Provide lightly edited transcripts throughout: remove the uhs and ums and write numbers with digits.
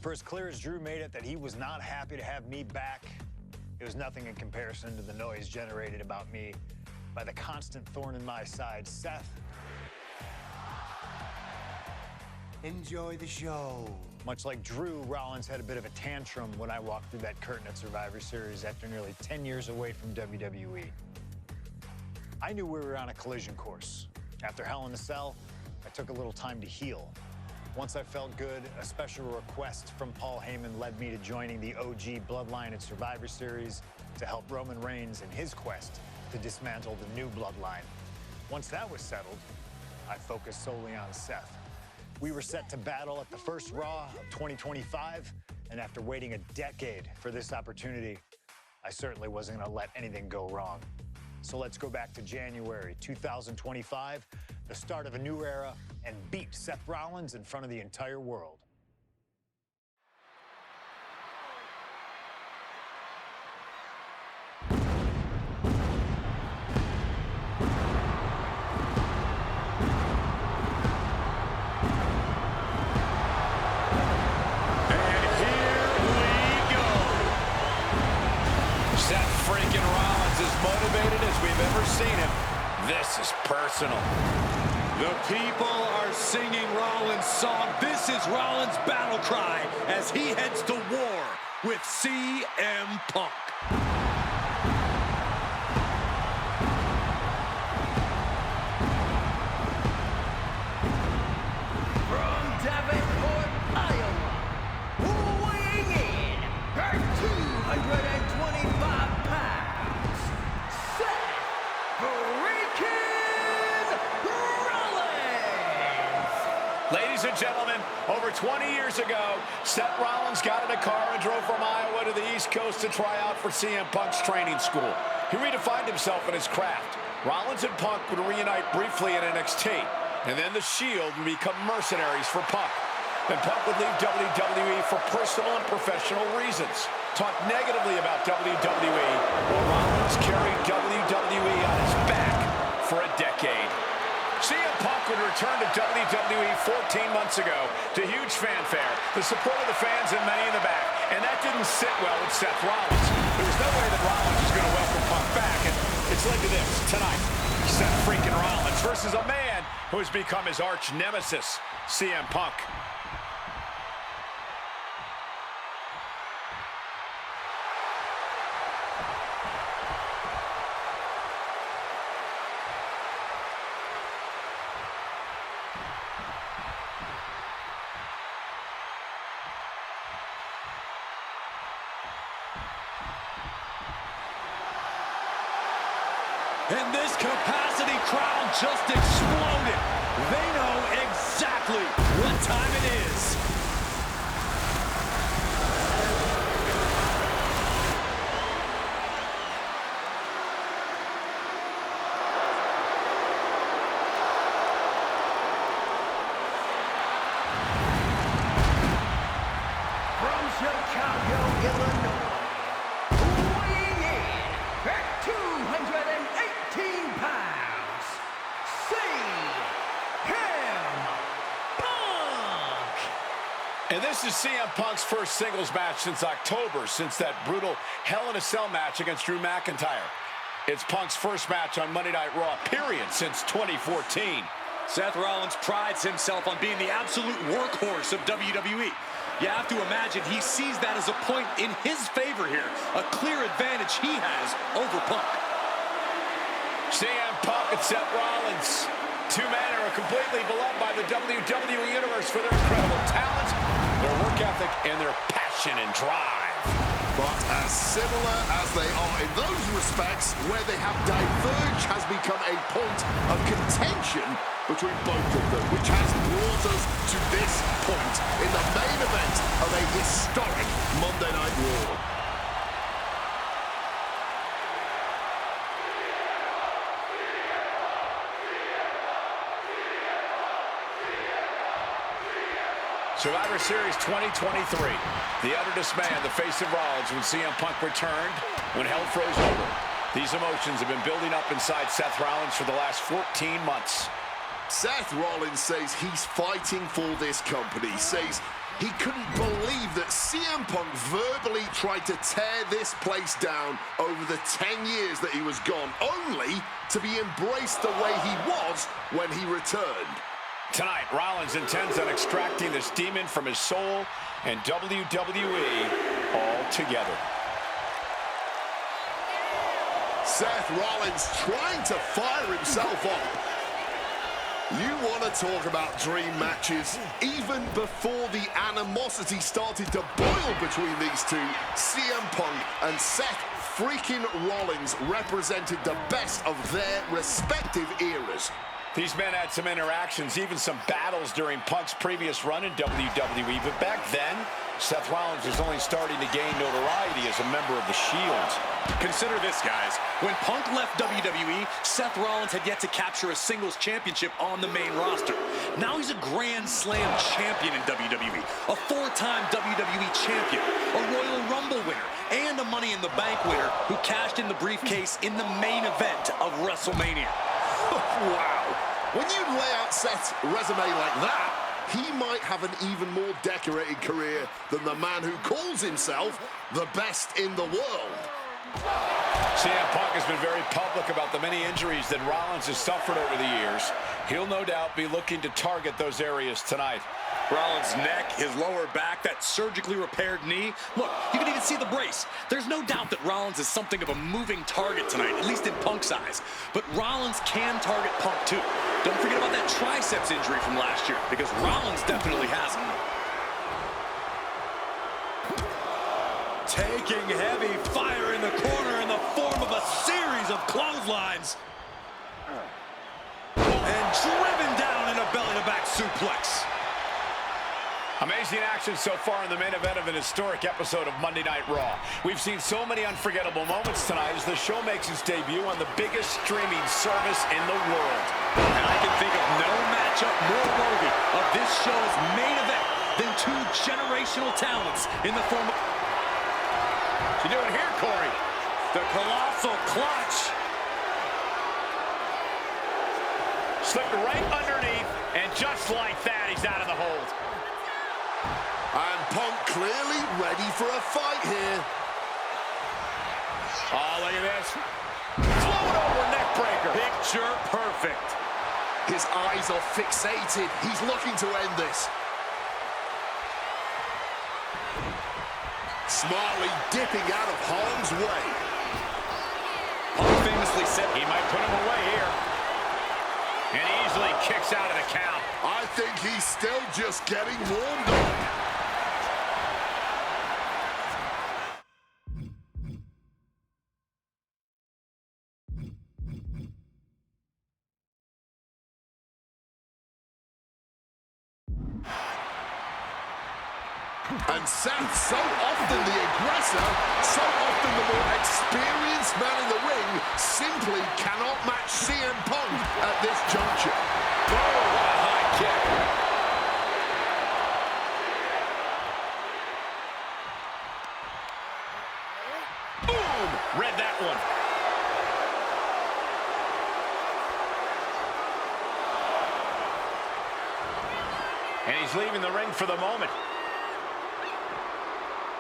For as clear as Drew made it that he was not happy to have me back, it was nothing in comparison to the noise generated about me by the constant thorn in my side, Seth. Enjoy the show. Much like Drew, Rollins had a bit of a tantrum when I walked through that curtain at Survivor Series after nearly 10 years away from WWE. I knew we were on a collision course. After Hell in a Cell, I took a little time to heal. Once I felt good, a special request from Paul Heyman led me to joining the OG Bloodline at Survivor Series to help Roman Reigns in his quest to dismantle the new Bloodline. Once that was settled, I focused solely on Seth. We were set to battle at the first Raw of 2025, and after waiting a decade for this opportunity, I certainly wasn't going to let anything go wrong. So let's go back to January 2025, the start of a new era, and beat Seth Rollins in front of the entire world. Motivated as we've ever seen him. This is personal. The people are singing Rollins' song. This is Rollins' battle cry as he heads to war with CM Punk. From Davenport, Iowa, weighing in at 225 pounds. Ladies and gentlemen, over 20 years ago, Seth Rollins got in a car and drove from Iowa to the East Coast to try out for CM Punk's training school. He redefined himself in his craft. Rollins and Punk would reunite briefly in NXT, and then the Shield would become mercenaries for Punk. Then Punk would leave WWE for personal and professional reasons. Talk negatively about WWE, while Rollins carried WWE on his back for a decade. CM Punk would return to WWE 14 months ago to huge fanfare, the support of the fans and many in the back. And that didn't sit well with Seth Rollins. There was no way that Rollins was going to welcome Punk back. And it's led to this tonight. Seth freaking Rollins versus a man who has become his arch nemesis, CM Punk. And this capacity crowd just exploded. They know exactly what time it is. From Chicago, Illinois, weighing in at 218 pounds, CM Punk! And this is CM Punk's first singles match since October, since that brutal Hell in a Cell match against Drew McIntyre. It's Punk's first match on Monday Night Raw, period, since 2014. Seth Rollins prides himself on being the absolute workhorse of WWE. You have to imagine he sees that as a point in his favor here, a clear advantage he has over Punk. CM Punk and Seth Rollins, two men who are completely beloved by the WWE Universe for their incredible talent, their work ethic, and their passion and drive. But as similar as they are in those respects, where they have diverged has become a point of contention between both of them, which has brought us to this point in the main event of a historic Monday Night Raw. Survivor Series 2023. The utter dismay on the face of Rollins when CM Punk returned, when hell froze over. These emotions have been building up inside Seth Rollins for the last 14 months. Seth Rollins says he's fighting for this company, says he couldn't believe that CM Punk verbally tried to tear this place down over the 10 years that he was gone, only to be embraced the way he was when he returned. Tonight, Rollins intends on extracting this demon from his soul and WWE altogether. Seth Rollins trying to fire himself up. You want to talk about dream matches? Even before the animosity started to boil between these two, CM Punk and Seth freaking Rollins represented the best of their respective eras. These men had some interactions, even some battles during Punk's previous run in WWE, but back then, Seth Rollins was only starting to gain notoriety as a member of the Shield. Consider this, guys. When Punk left WWE, Seth Rollins had yet to capture a singles championship on the main roster. Now he's a Grand Slam champion in WWE, a 4-time WWE champion, a Royal Rumble winner, and a Money in the Bank winner who cashed in the briefcase in the main event of WrestleMania. Wow. When you lay out Seth's resume like that, he might have an even more decorated career than the man who calls himself the best in the world. CM Punk has been very public about the many injuries that Rollins has suffered over the years. He'll no doubt be looking to target those areas tonight. Rollins' neck, his lower back, that surgically repaired knee. Look, you can even see the brace. There's no doubt that Rollins is something of a moving target tonight, at least in Punk's eyes. But Rollins can target Punk too. Don't forget about that triceps injury from last year, because Rollins definitely has it. Taking heavy fire in the corner in the form of a series of clotheslines. And driven down in a belly-to-back suplex. Amazing action so far in the main event of an historic episode of Monday Night Raw. We've seen so many unforgettable moments tonight as the show makes its debut on the biggest streaming service in the world. And I can think of no matchup more worthy of this show's main event than two generational talents in the form of... What's he doing here, Corey? The colossal clutch. Slipped right underneath, and just like that, he's out of the hold. And Punk clearly ready for a fight here. Oh, look at this. Float over neck breaker. Picture perfect. His eyes are fixated. He's looking to end this. Smartly dipping out of harm's way. Punk famously said he might put him away here. And easily kicks out of the count. I think he's still just getting warmed up. And Seth, so often the aggressor, so often the more experienced man in the ring, simply cannot match CM Punk at this juncture. Oh, what a high kick. Boom! Read that one. And he's leaving the ring for the moment.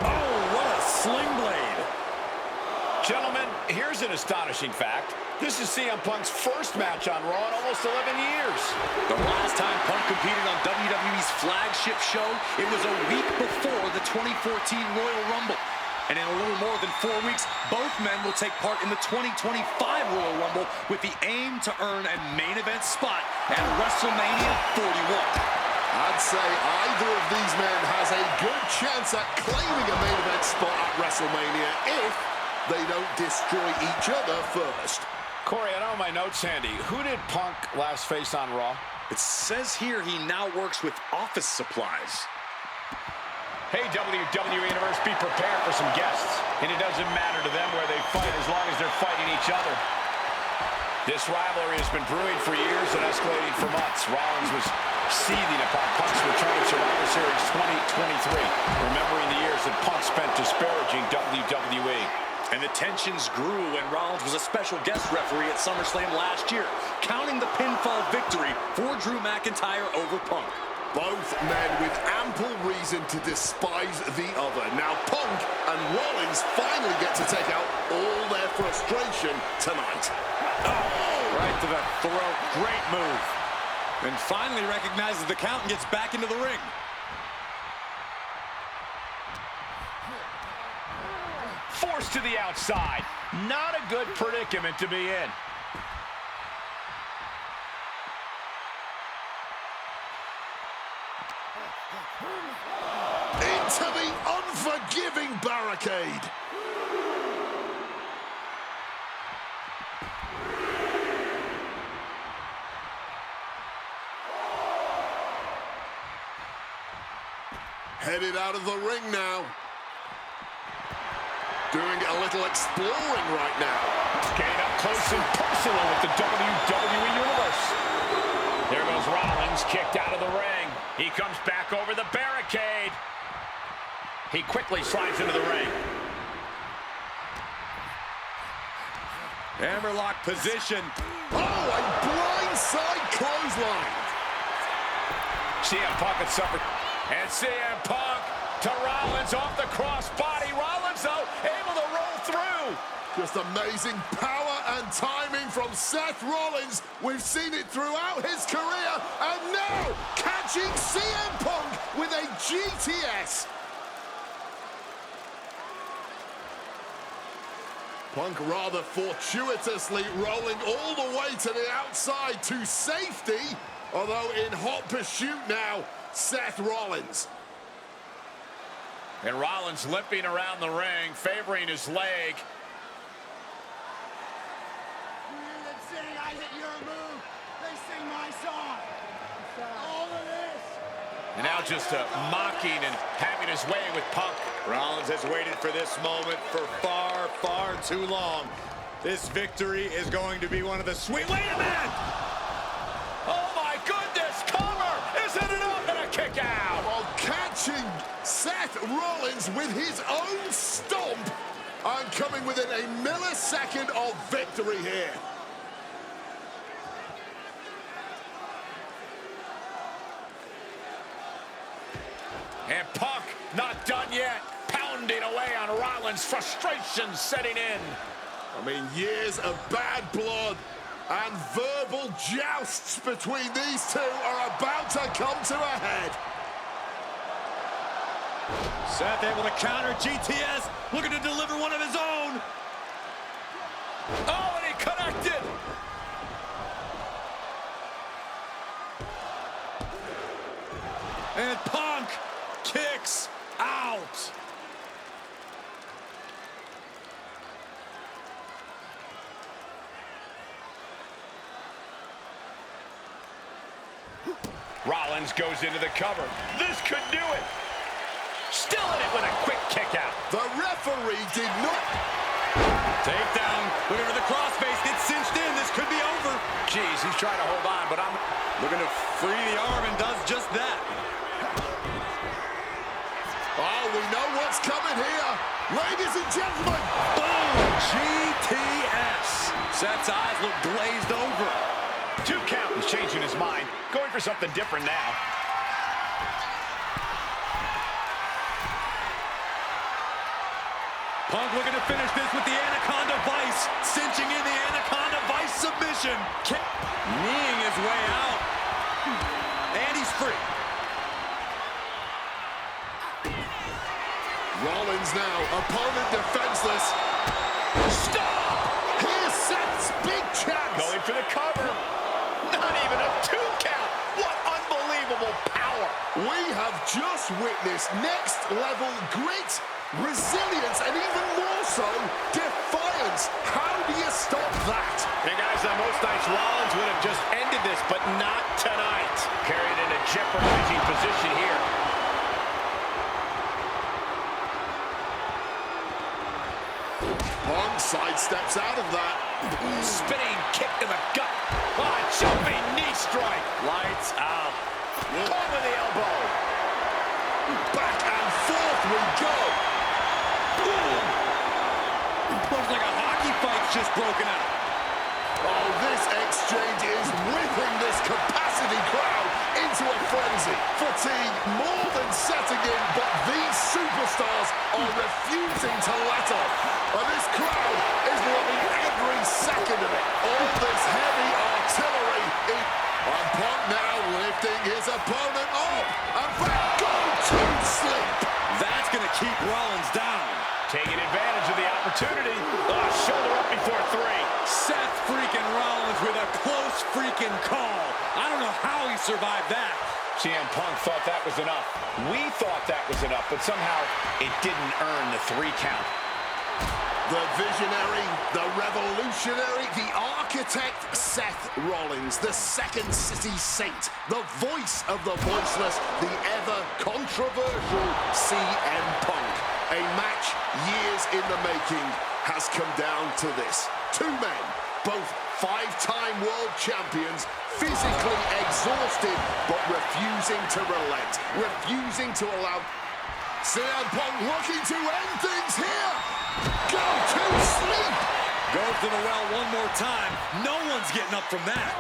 oh, what a sling blade. Gentlemen, here's an astonishing fact. This is CM Punk's first match on Raw in almost 11 years. The last time Punk competed on WWE's flagship show, it was a week before the 2014 Royal Rumble. And in a little more than 4 weeks, both men will take part in the 2025 Royal Rumble with the aim to earn a main event spot at WrestleMania 41. I'd say either of these men has a good chance at claiming a main event spot at WrestleMania if they don't destroy each other first. Corey, I don't have my notes handy. Who did Punk last face on Raw? It says here he now works with office supplies. Hey, WWE Universe, be prepared for some guests. And it doesn't matter to them where they fight as long as they're fighting each other. This rivalry has been brewing for years and escalating for months. Rollins was seething upon Punk's return to Survivor Series 2023, remembering the years that Punk spent disparaging WWE. And the tensions grew when Rollins was a special guest referee at SummerSlam last year, counting the pinfall victory for Drew McIntyre over Punk. Both men with ample reason to despise the other. Now Punk and Rollins finally get to take out all their frustration tonight. Oh, right to the throat. Great move. And finally recognizes the count and gets back into the ring. Forced to the outside. Not a good predicament to be in. Into the unforgiving barricade. Headed out of the ring now. Doing a little exploring right now. Getting up close and personal with the WWE Universe. There goes Rollins, kicked out of the ring. He comes back over the barricade. He quickly slides into the ring. Hammerlock position. Oh, a blindside clothesline. CM Punk had suffered. And CM Punk to Rollins off the crossbody. Rollins, though, able to roll through. Just amazing power and timing from Seth Rollins. We've seen it throughout his career. And now, catching CM Punk with a GTS. Punk rather fortuitously rolling all the way to the outside to safety. Although in hot pursuit now, Seth Rollins. And Rollins limping around the ring, favoring his leg. I hit your move. They sing my song. All of this. And now just mocking and having his way with Punk. Rollins has waited for this moment for far, far too long. This victory is going to be one of the sweet... Wait a minute! Oh my goodness, cover! Isn't it up? And a kick out! While catching Seth Rollins with his own stomp and coming within a millisecond of victory here. And Punk not done yet. Pounding away on Rollins, frustration setting in. I mean, years of bad blood and verbal jousts between these two are about to come to a head. Seth able to counter GTS, looking to deliver one of his own. Oh, and he connected. And Punk kicks out. Rollins goes into the cover. This could do it. Still in it with a quick kick out. The referee did not... Takedown, looking for the crossface, gets cinched in. This could be over. Jeez, he's trying to hold on, but I'm looking to free the arm and does just that. Oh, we know what's coming here. Ladies and gentlemen. Boom! GTS. Seth's eyes look glazed over. 2 count. He's changing his mind. Going for something different now. Punk looking to finish this with the Anaconda Vice. Cinching in the Anaconda Vice submission. Kneeing his way out. And he's free. Rollins now, opponent defenseless. Stop! Here's Seth's big chance. Going for the cover. Not even a 2 count. What unbelievable power. We have just witnessed next level grit, resilience, and even more so, defiance. How do you stop that? Hey guys, on most nights Rollins would have just ended this, but not tonight. Carried in a jeopardizing position here. Punk sidesteps out of that. Spinning kick to the gut. Oh, jumping knee strike. Lights out. Caught with the elbow. Back and forth we go. Looks like a hockey fight's just broken out. Oh, this exchange is whipping this capacity crowd into a frenzy. For superstars are refusing to let up. And this crowd is loving every second of it. All this heavy artillery. And Punk now lifting his opponent up. And back go to sleep. That's going to keep Rollins down. Taking advantage of the opportunity. Oh, shoulder up before 3. Seth freaking Rollins with a close freaking call. I don't know how he survived that. CM Punk thought that was enough. We thought that was enough, but somehow it didn't earn the 3 count. The visionary, the revolutionary, the architect, Seth Rollins, the Second City Saint, the voice of the voiceless, the ever-controversial CM Punk. A match years in the making has come down to this. 2 men, both 5-time world champions, physically exhausted, but refusing to relent, refusing to allow CM Punk looking to end things here. Go to sleep. Goes to the well one more time. No one's getting up from that.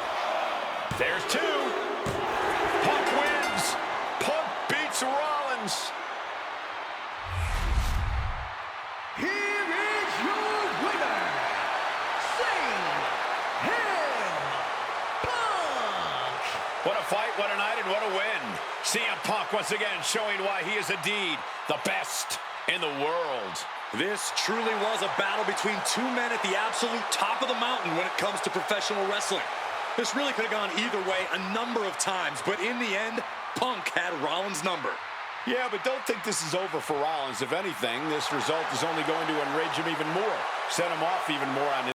There's 2. Punk wins. Punk beats Rollins. Here is your winner, CM Punk. What a fight, what a night, and what a win. CM Punk once again showing why he is indeed the best in the world. This truly was a battle between 2 men at the absolute top of the mountain when it comes to professional wrestling. This really could have gone either way a number of times, but in the end, Punk had Rollins' number. Yeah, but don't think this is over for Rollins. If anything, this result is only going to enrage him even more, set him off even more on